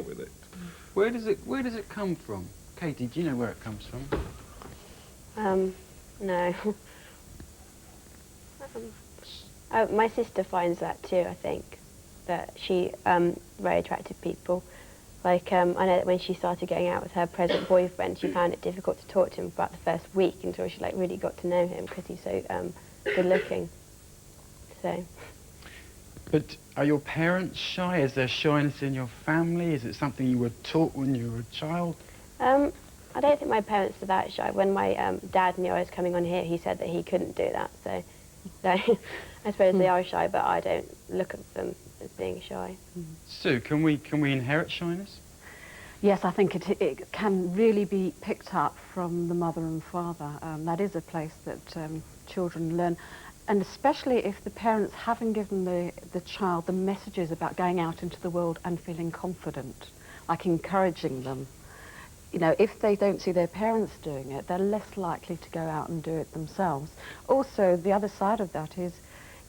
with it. Where does it come from? Katie, do you know where it comes from? No. My sister finds that too, I think, that she, very attractive people. Like, I know that when she started going out with her present boyfriend, she found it difficult to talk to him for about the first week until she, like, really got to know him because he's so, good looking. So. But are your parents shy? Is there shyness in your family? Is it something you were taught when you were a child? I don't think my parents are that shy. When my dad knew I was coming on here, he said that he couldn't do that. So I suppose they are shy, but I don't look at them as being shy. Sue, can we inherit shyness? Yes, I think it can really be picked up from the mother and father. That is a place that children learn. And especially if the parents haven't given the child the messages about going out into the world and feeling confident, like encouraging them. You know, if they don't see their parents doing it, they're less likely to go out and do it themselves. Also, the other side of that is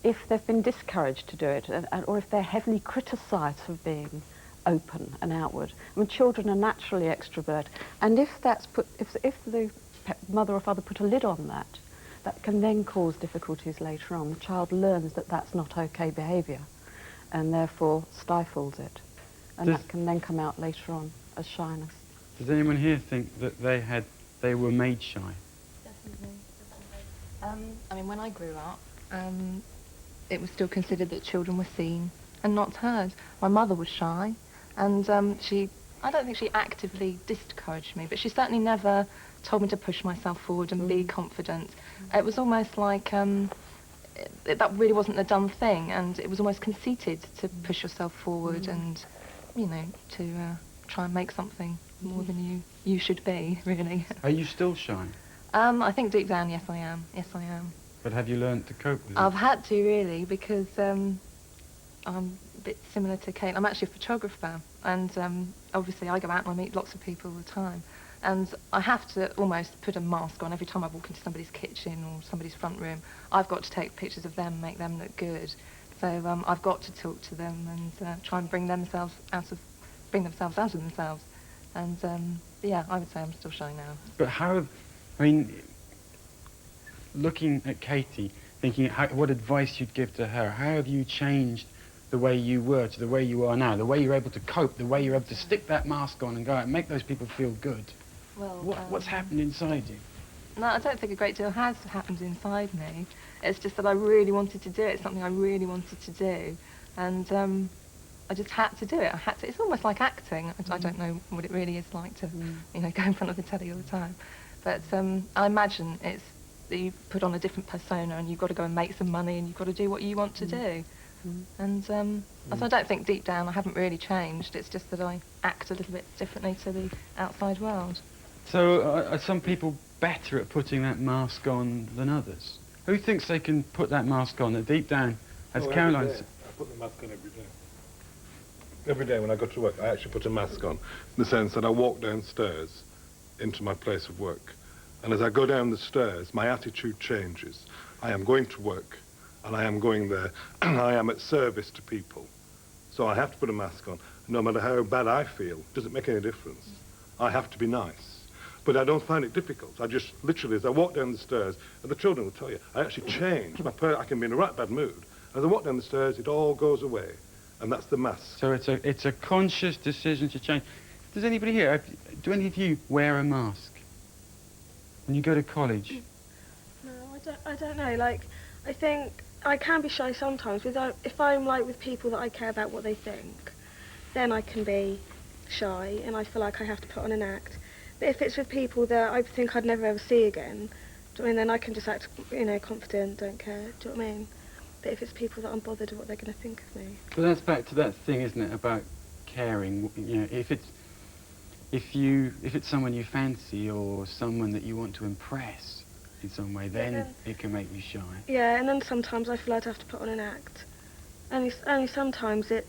if they've been discouraged to do it, or if they're heavily criticised for being open and outward. I mean, children are naturally extrovert, and if the mother or father put a lid on that, that can then cause difficulties later on. The child learns that that's not okay behaviour and therefore stifles it. And that can then come out later on as shyness. Does anyone here think that they were made shy? Definitely. I mean, when I grew up, it was still considered that children were seen and not heard. My mother was shy, and I don't think she actively discouraged me, but she certainly never told me to push myself forward and be confident. It was almost like that really wasn't a done thing, and it was almost conceited to push yourself forward and, you know, to try and make something more than you should be, really. Are you still shy? I think deep down, yes, I am. Yes, I am. But have you learned to cope with it? I've had to, really, because I'm a bit similar to Kate. I'm actually a photographer, and obviously I go out and I meet lots of people all the time. And I have to almost put a mask on every time I walk into somebody's kitchen or somebody's front room. I've got to take pictures of them, make them look good. So I've got to talk to them and try and bring themselves out of themselves. And yeah, I would say I'm still shy now. But I mean, looking at Katie, thinking what advice you'd give to her, how have you changed the way you were to the way you are now, the way you're able to cope, the way you're able to stick that mask on and go out and make those people feel good? Well, what's happened inside you? No, I don't think a great deal has happened inside me. It's just that I really wanted to do it. It's something I really wanted to do. And I just had to do it. It's almost like acting. I don't know what it really is like to, you know, go in front of the telly all the time. But I imagine it's that you put on a different persona and you've got to go and make some money and you've got to do what you want to do. And so I don't think deep down I haven't really changed. It's just that I act a little bit differently to the outside world. So are some people better at putting that mask on than others? Who thinks they can put that mask on that deep down, as Caroline said? I put the mask on every day. Every day when I go to work, I actually put a mask on, in the sense that I walk downstairs into my place of work. And as I go down the stairs, my attitude changes. I am going to work, and I am going there, and I am at service to people. So I have to put a mask on. No matter how bad I feel, it doesn't make any difference. I have to be nice. But I don't find it difficult. I just, literally, as I walk down the stairs, and the children will tell you, I actually change. I can be in a right bad mood. As I walk down the stairs, it all goes away. And that's the mask. So it's a conscious decision to change. Does anybody here, do any of you wear a mask when you go to college? No, I don't know. Like, I think I can be shy sometimes. If I'm like with people that I care about what they think, then I can be shy and I feel like I have to put on an act. But if it's with people that I think I'd never ever see again, do you know what I mean, then I can just act, you know, confident, don't care. Do you know what I mean? But if it's people that I'm bothered of what they're going to think of me. But that's back to that thing, isn't it, about caring? You know, if it's someone you fancy or someone that you want to impress in some way, then it can make you shy. Yeah, and then sometimes I feel I'd have to put on an act. Only sometimes it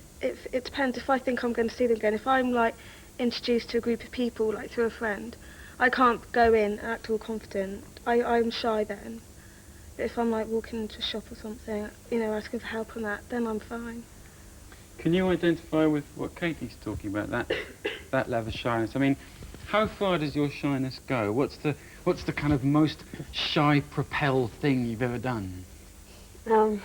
depends if I think I'm going to see them again. If I'm like introduced to a group of people like through a friend, I can't go in and act all confident. I'm shy then. But if I'm like walking into a shop or something, you know, asking for help on that, then I'm fine. Can you identify with what Katie's talking about, that level of shyness? I mean, how far does your shyness go? What's the kind of most shy propel thing you've ever done? I'm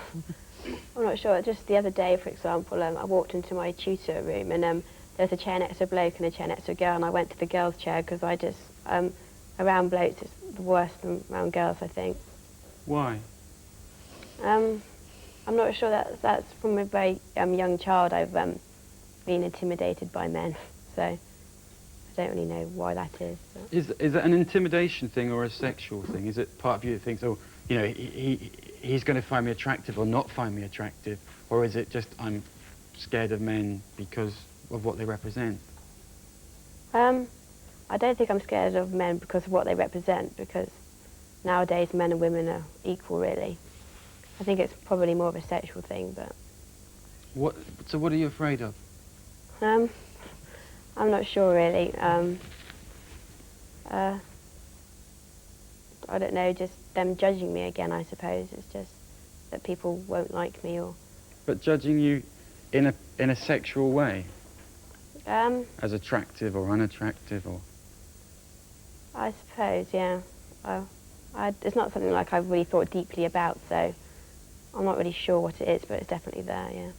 not sure. Just the other day, for example, I walked into my tutor room and there was a chair next to a bloke and a chair next to a girl, and I went to the girls' chair because I just, around blokes it's the worst than around girls, I think. Why? I'm not sure that's from a very young child. I've been intimidated by men, so I don't really know why that is. But. Is that an intimidation thing or a sexual thing? Is it part of you that thinks, oh, you know, he's going to find me attractive or not find me attractive, or is it just I'm scared of men because of what they represent? I don't think I'm scared of men because of what they represent, because nowadays men and women are equal, really. I think it's probably more of a sexual thing, but... So what are you afraid of? I'm not sure, really. I don't know, just them judging me again, I suppose. It's just that people won't like me, or... But judging you in a sexual way? As attractive or unattractive, or... I suppose, yeah. It's not something like I've really thought deeply about, so I'm not really sure what it is, but it's definitely there, yeah.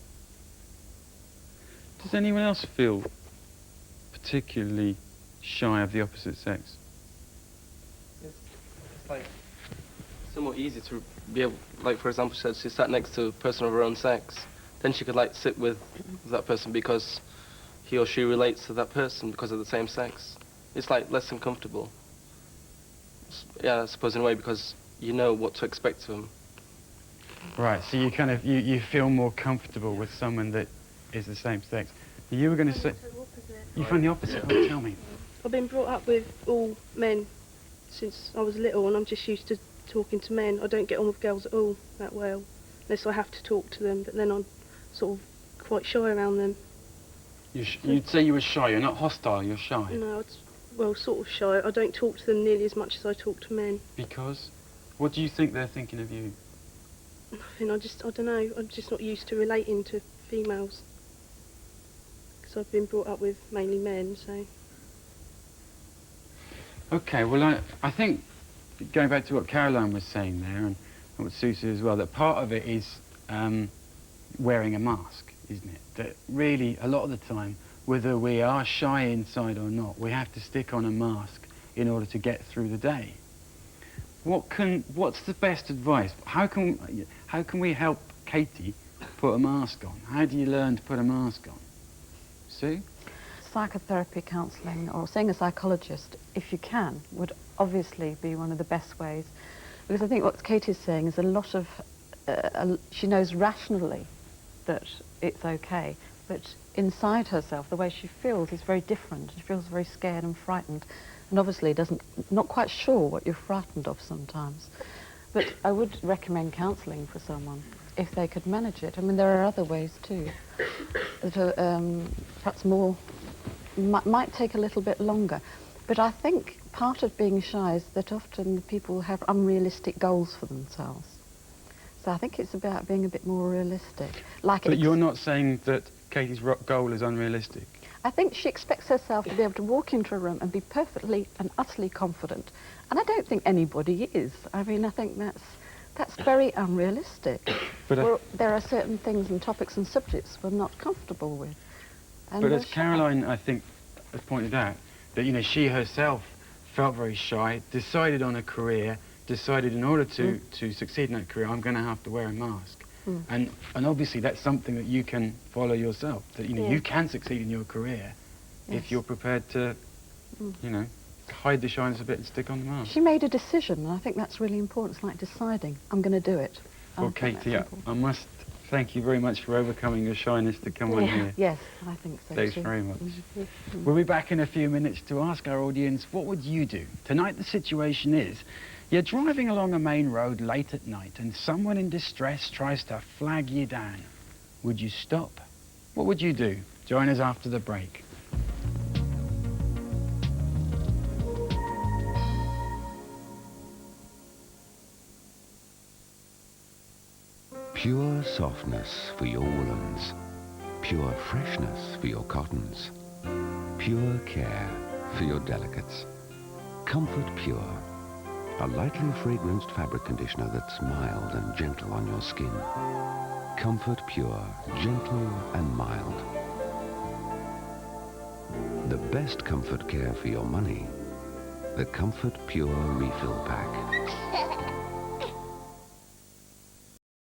Does anyone else feel particularly shy of the opposite sex? It's like somewhat easy to be able, like for example, she sat next to a person of her own sex, then she could like sit with that person because he or she relates to that person because of the same sex. It's like less uncomfortable. Yeah, I suppose in a way because you know what to expect of him. Right, so you kind of, you feel more comfortable with someone that is the same sex. You were going to say... You find the opposite? Oh, tell me. I've been brought up with all men since I was little, and I'm just used to talking to men. I don't get on with girls at all that well, unless I have to talk to them, but then I'm sort of quite shy around them. You'd say you were shy, you're not hostile, you're shy. No, well, sort of shy. I don't talk to them nearly as much as I talk to men. Because? What do you think they're thinking of you? Nothing, I don't know, I'm just not used to relating to females. Because I've been brought up with mainly men, so... Okay, well, I think, going back to what Caroline was saying there, and what Sue said as well, that part of it is wearing a mask, isn't it? That really, a lot of the time, whether we are shy inside or not, we have to stick on a mask in order to get through the day. What's the best advice? How can we help Katie put a mask on? How do you learn to put a mask on? Sue? Psychotherapy, counselling, or seeing a psychologist, if you can, would obviously be one of the best ways. Because I think what Katie's saying is a lot of... she knows rationally that it's okay, but inside herself, the way she feels is very different. She feels very scared and frightened, and obviously not quite sure what you're frightened of sometimes. But I would recommend counselling for someone, if they could manage it. I mean, there are other ways too, that are perhaps more... might take a little bit longer. But I think part of being shy is that often people have unrealistic goals for themselves. So I think it's about being a bit more realistic. But you're not saying that Katie's goal is unrealistic? I think she expects herself to be able to walk into a room and be perfectly and utterly confident. And I don't think anybody is. I mean, I think that's very unrealistic. But there are certain things and topics and subjects we're not comfortable with. But as Caroline, I think, has pointed out, that, you know, she herself felt very shy, decided on a career, decided in order to succeed in that career, I'm going to have to wear a mask. And obviously that's something that you can follow yourself, that, you know, you can succeed in your career if you're prepared to, you know, hide the shyness a bit and stick on the mask. She made a decision, and I think that's really important. It's like deciding, I'm going to do it. Well, Katie, I must thank you very much for overcoming your shyness to come on here. Yes, I think so. Thanks very much. We'll be back in a few minutes to ask our audience, what would you do? Tonight the situation is, you're driving along a main road late at night and someone in distress tries to flag you down. Would you stop? What would you do? Join us after the break. Pure softness for your woolens. pure freshness for your cottons. Pure care for your delicates. Comfort Pure, a lightly fragranced fabric conditioner that's mild and gentle on your skin. Comfort Pure, gentle and mild. The best comfort care for your money, the Comfort Pure Refill Pack.